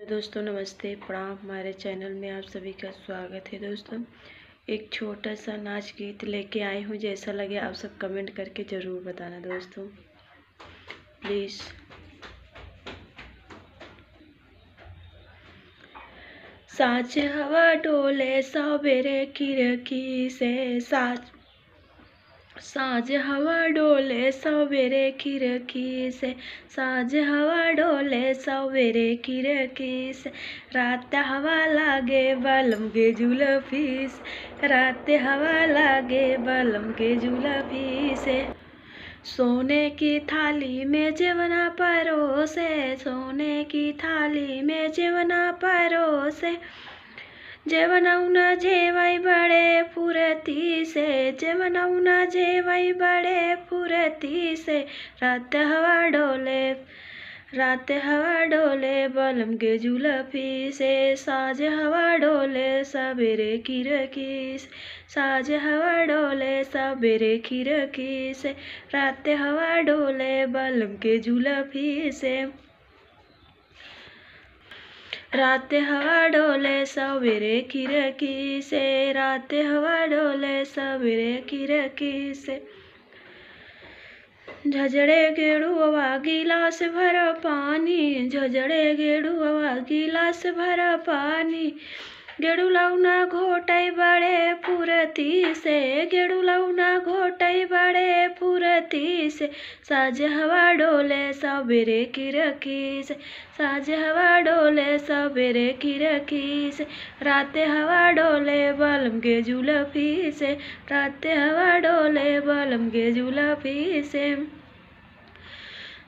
दोस्तों नमस्ते प्रणाम। हमारे चैनल में आप सभी का स्वागत है। दोस्तों एक छोटा सा नाच गीत लेके आई हूँ, जैसा लगे आप सब कमेंट करके ज़रूर बताना दोस्तों प्लीज़। साँझ हवा डोले सवेरे खिड़की से, साँझ हवा डोले सवेरे खिड़की से, साँझ हवा डोले सवेरे खिड़की से, रात हवा लागे बलम के जुल्फी से, रात हवा लागे बलम के जुल्फी से। सोने की थाली में जेवना परोसे, सोने की थाली में जेवना परोसे, जेवनौना जेवई बड़े फुरती से, जेवनौना जेवई बड़े फुरती से, रात हवा डोले, रात हवा डोले बलम के जुल्फी से, साँझ हवा डोले सवेरे खिड़की से, साँझ हवा डोले सवेरे खिड़की से, रात हवा डोले बलम के जुल्फी से, रात हवा डोले सवेरे खिड़की से, रात हवा डोले सवेरे खिड़की से। झजड़े गेड़ुआ गिलास भरा पानी, झजड़े गेड़ुआ गिलास भरा पानी, गेड़ुलौना घोटै बड़े फुरती से, गेड़ुलौना घोटै बड़े फुरती से, साँझ हवा डोले सवेरे खिड़की से, साँझ हवा डोले सवेरे खिड़की से, रात हवा डोले बलम के जुल्फी से, रात हवा डोले बलम के जुल्फी से।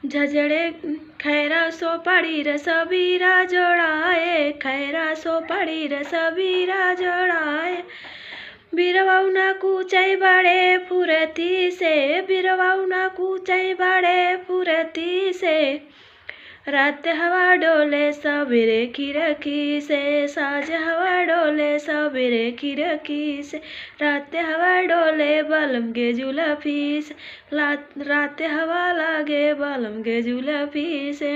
झजड़े खैरा सोपारी रसबीरा जोड़ाए, खैरा सोपारी रसबीरा जोड़ाए, बिरवौना कूचै बड़े फुरती से, बिरवौना कूचै बड़े फुरती से, रात हवा डोले सवेरे खिड़की से, साँझ हवा डोले सवेरे खिड़की से, रात हवा डोले बलम के जुल्फी से, रात हवा लागे बलम के जुल्फी से,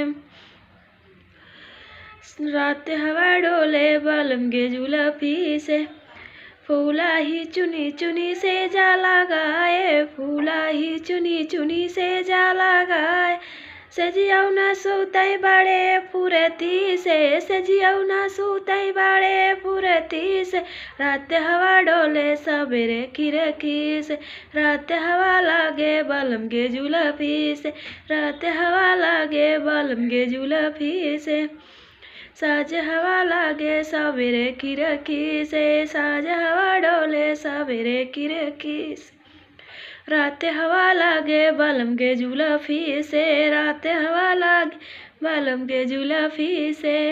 रात हवा डोले बलम के जुल्फी से। फूला ही चुनी चुनी से जा लगाए, फूला ही चुनी चुनी से जा लगाए, सजियौना सुतै बड़े फुरती से, सजियौना सुतै बड़े फुरती से, रात हवा डोले सवेरे खिड़की से, रात हवा लागे बलम के जुल्फी से, रात हवा लागे बलम के जुल्फी से, साँझ हवा लागे सवेरे खिड़की से, साँझ हवा डोले सवेरे खिड़की से, रात हवा लागे बलम के जुल्फी से, रात हवा लागे बलम के जुल्फी से।